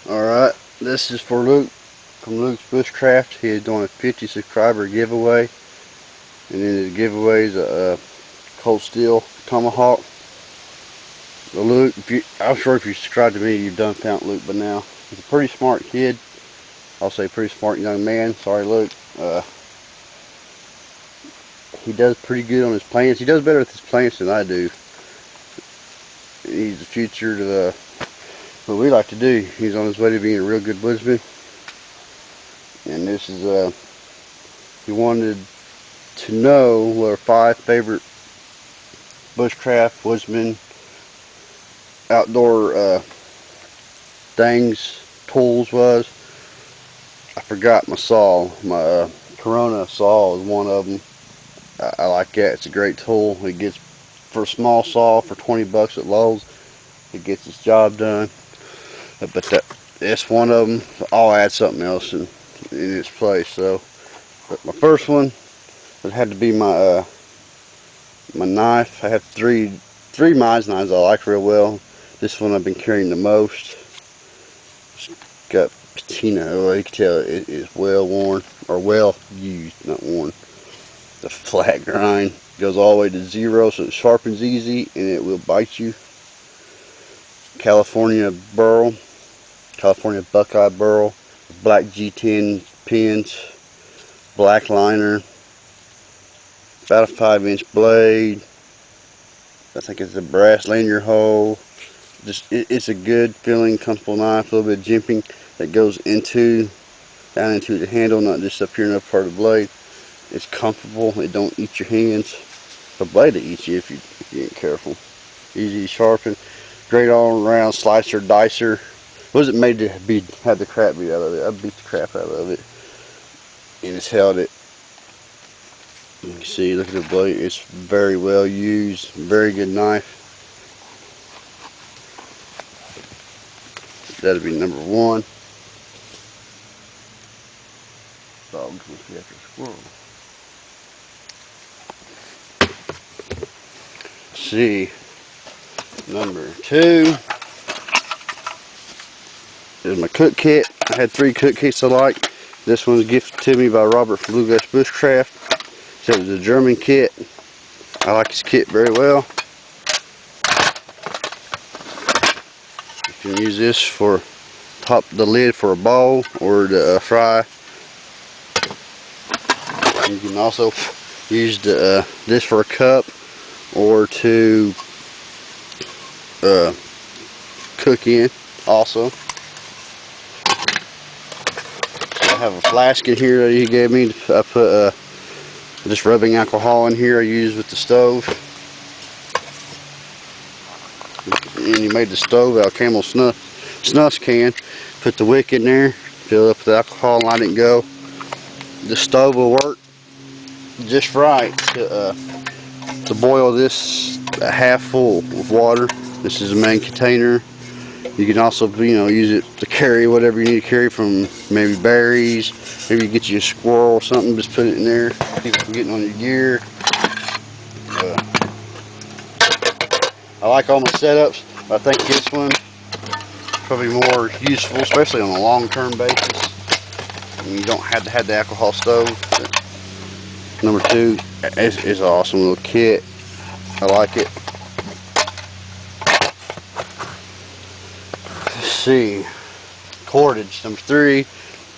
Alright, this is for Luke from Lukes Bushcraft. He is doing a 50 subscriber giveaway. And in the giveaway is a cold steel tomahawk. So Luke, I'm sure if you subscribe to me, you've done found Luke by now. He's a pretty smart kid. I'll say pretty smart young man. Sorry, Luke. He does pretty good on his plants. He does better with his plants than I do. He's the future to what we like to do. He's on his way to being a real good woodsman. And this is he wanted to know what our 5 favorite bushcraft, woodsman, outdoor things, tools was. I forgot my saw. My Corona saw is one of them. I like that. It's a great tool. It gets, for a small saw, for 20 bucks at Lowe's, it gets its job done. But that's one of them. I'll add something else in its place. So, but my first one, it had to be my my knife. I have three Mize knives I like real well. This one I've been carrying the most. It's got patina. Well, you can tell it is well worn, or well used, not worn. The flat grind goes all the way to 0, so it sharpens easy and it will bite you. California burl, California Buckeye burl, black G10 pins, black liner, about a 5-inch blade. I think it's a brass lanyard hole. Just it's a good feeling, comfortable knife. A little bit of jimping that goes down into the handle, not just up here in the upper part of the blade. It's comfortable. It don't eat your hands. The blade will eat you if you ain't careful. Easy to sharpen. Great all around slicer, dicer. Wasn't made to have the crap beat out of it. I beat the crap out of it, and it's held it. You can see, look at the blade. It's very well used. Very good knife. That'll be number 1. Dogs must be after a squirrel. See, number 2 is my cook kit. I had 3 cook kits I like. This one's gifted to me by Robert from For Lukes Bushcraft. So it was a German kit. I like his kit very well. You can use this for the lid for a bowl or to fry. You can also use this for a cup or to cook in also. I have a flask in here that he gave me. I put just rubbing alcohol in here I use with the stove. And he made the stove out of Camel Snuffs can. Put the wick in there, fill it up with alcohol, and let it go. The stove will work just right to boil this half full of water. This is the main container. You can also, use it to carry whatever you need to carry, from maybe berries. Maybe you get you a squirrel or something, just put it in there. Keep it from getting on your gear. I like all my setups. I think this one probably more useful, especially on a long-term basis. And you don't have to have the alcohol stove. But number 2 is an awesome little kit. I like it. Let's see, cordage number 3.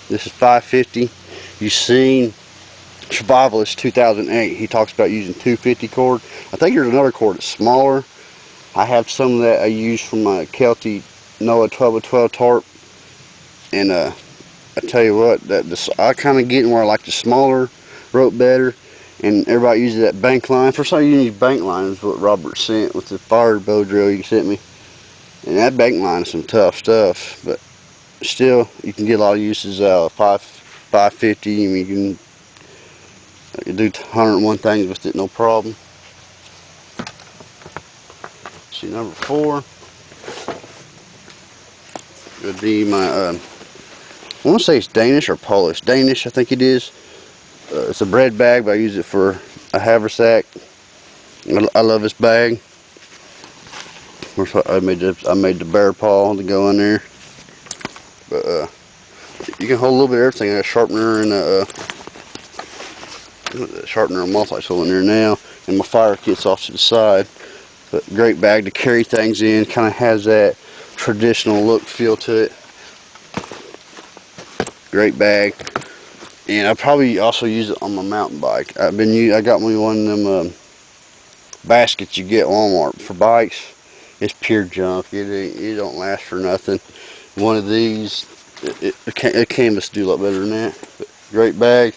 This is 550. You've seen Survivalist 2008. He talks about using 250 cord. I think there's another cord that's smaller. I have some of that I use from my Kelty Noah 12-12 tarp, and I tell you what, I kind of get where I like the smaller rope better, and everybody uses that bank line. For some, you use bank line is what Robert sent with the fire bow drill you sent me, and that bank line is some tough stuff, but still you can get a lot of uses out of 550. I mean, you can do 101 things with it, no problem. See, number 4 would be my, I want to say it's Danish or Polish. Danish, I think it is. It's a bread bag, but I use it for a haversack. I love this bag. I made the bear paw to go in there. But you can hold a little bit of everything. A sharpener and a sharpener and multi-tool in there now, and my fire kit's off to the side. But great bag to carry things in. Kind of has that traditional look feel to it. Great bag. And I probably also use it on my mountain bike. I got me one of them baskets you get at Walmart for bikes. It's pure junk. It don't last for nothing. One of these, a canvas do a lot better than that. But great bag.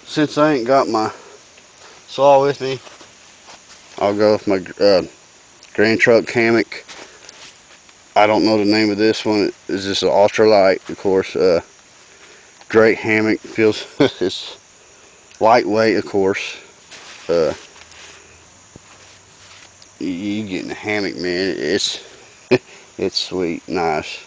Since I ain't got my saw with me, I'll go with my Grand Truck hammock. I don't know the name of this one. It's just an ultralight, of course. Great hammock. Feels it's lightweight, of course. You get in the hammock, man. It's it's sweet, nice.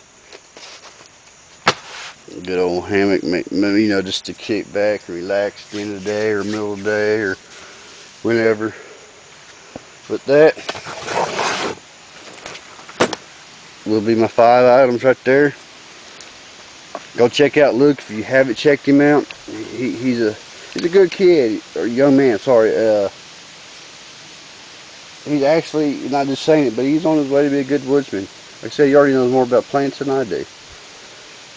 Good old hammock, you know, just to kick back and relax at the end of the day or middle of the day or whenever. But that will be my 5 items right there. Go check out Luke if you haven't checked him out. He's a good kid, or young man, sorry. He's actually, not just saying it, but he's on his way to be a good woodsman. Like I said, he already knows more about plants than I do.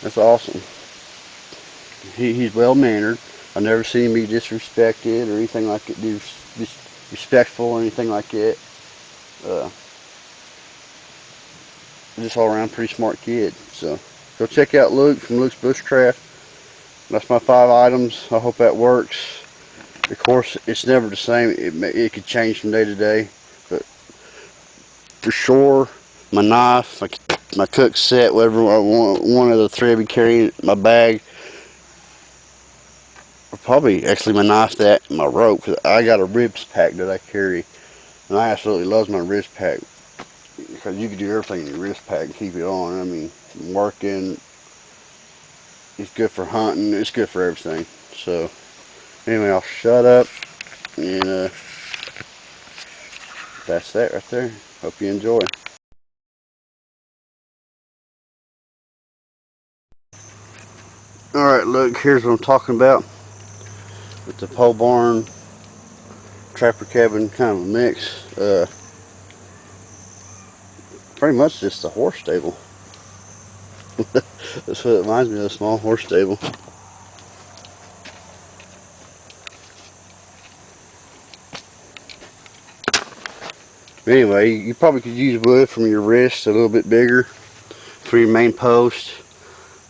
That's awesome. He's well mannered. I've never seen him be disrespected or anything like it, disrespectful or anything like that. Just all around pretty smart kid. So go check out Luke from Lukes Bushcraft. That's my 5 items. I hope that works. Of course, it's never the same. It could change from day to day. But for sure, my knife, my cook set, whatever I want, one of the 3 I'll be carrying in my bag. Or probably actually my knife, that, and my rope. Cause I got a ribs pack that I carry. And I absolutely love my ribs pack. Because you can do everything in your wrist pack and keep it on. I mean, working, it's good for hunting, it's good for everything. So, anyway, I'll shut up, and that's that right there. Hope you enjoy. Alright, look, here's what I'm talking about. With the pole barn, trapper cabin, kind of a mix. Pretty much just a horse stable. That's what it reminds me of, a small horse stable. Anyway, you probably could use wood from your wrist a little bit bigger for your main post.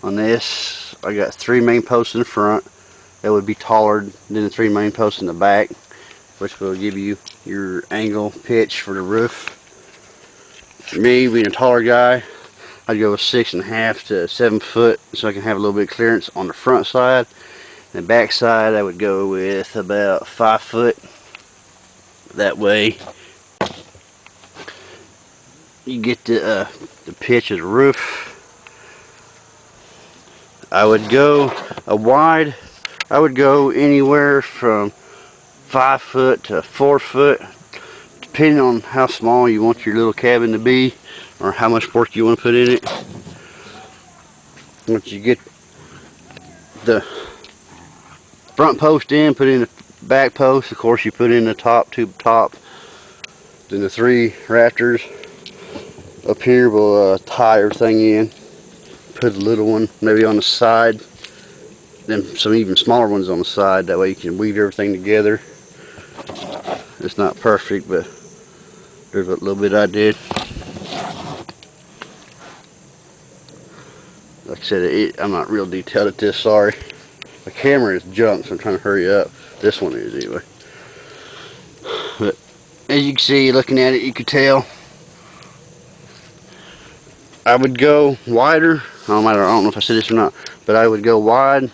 On this, I got 3 main posts in the front. That would be taller than the 3 main posts in the back, which will give you your angle pitch for the roof. For me, being a taller guy, I'd go with 6.5 to 7 foot so I can have a little bit of clearance on the front side. And the back side, I would go with about 5 foot. That way, you get the pitch of the roof. I would go I would go anywhere from 5 foot to 4 foot, depending on how small you want your little cabin to be or how much work you want to put in it. Once you get the front post in, put in the back post, of course you put in the top, tube top, then the 3 rafters up here will tie everything in. Put a little one maybe on the side, then some even smaller ones on the side, that way you can weave everything together. It's not perfect, but there's a little bit I did. Like I said, I'm not real detailed at this, sorry. The camera is junk, so I'm trying to hurry up. This one is anyway. But as you can see, looking at it, you could tell I would go wider. I don't know if I said this or not, but I would go wide.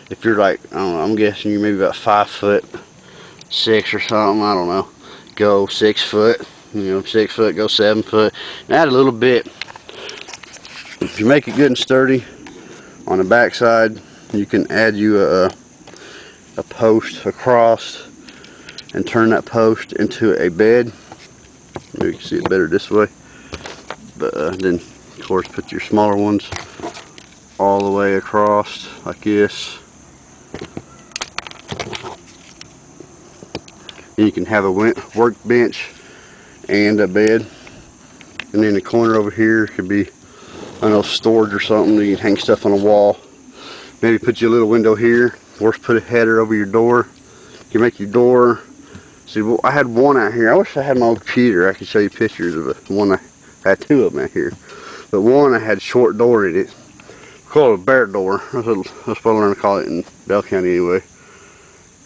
If you're like, I don't know, I'm guessing you're maybe about 5 foot 6 or something, I don't know. Go 6 foot, 6 foot, go 7 foot. And add a little bit. If you make it good and sturdy on the back side, you can add you a post across and turn that post into a bed. Maybe you can see it better this way. But then Of course, put your smaller ones all the way across like this. And you can have a workbench and a bed. And then the corner over here could be, I don't know, storage or something. You can hang stuff on a wall. Maybe put you a little window here, or put a header over your door. You can make your door. See, well, I had one out here. I wish I had my own computer. I could show you pictures of it. One I had two of them out here. But one I had short door in it. We call it a bear door. That's what I learned to call it in Bell County anyway.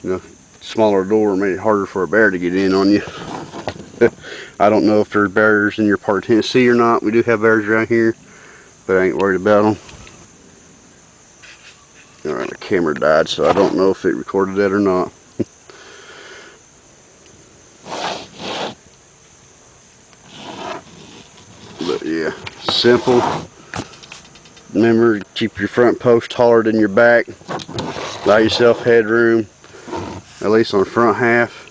You know, smaller door made it harder for a bear to get in on you. I don't know if there's bears in your part of Tennessee or not. We do have bears around here, but I ain't worried about them. Alright, the camera died, so I don't know if it recorded that or not. But yeah, simple. Remember, keep your front post taller than your back. Allow yourself headroom, at least on the front half.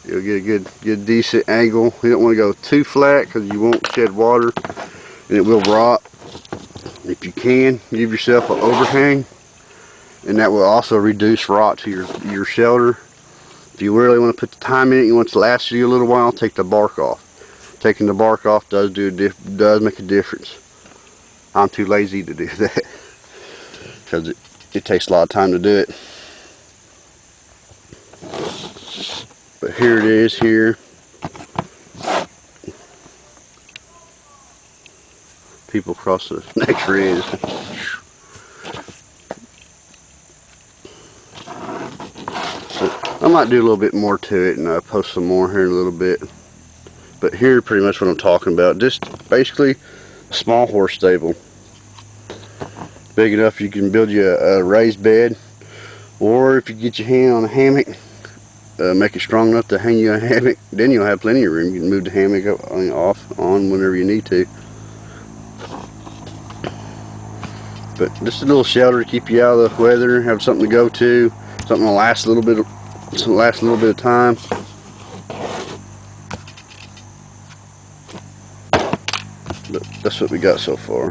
You'll get a good decent angle. You don't want to go too flat because you won't shed water and it will rot. If you can, give yourself an overhang, and that will also reduce rot to your shelter. If you really want to put the time in it, you want it to last you a little while, take the bark off. Taking the bark off does make a difference. I'm too lazy to do that because it takes a lot of time to do it. But here it is here. People cross the next ridge. So I might do a little bit more to it and post some more here in a little bit. But here pretty much what I'm talking about. Just basically a small horse stable. Big enough you can build you a raised bed. Or if you get your hand on a hammock, make it strong enough to hang you on a hammock, then you'll have plenty of room. You can move the hammock on whenever you need to. But just a little shelter to keep you out of the weather, have something to go to, something to last a little bit of time. But that's what we got so far.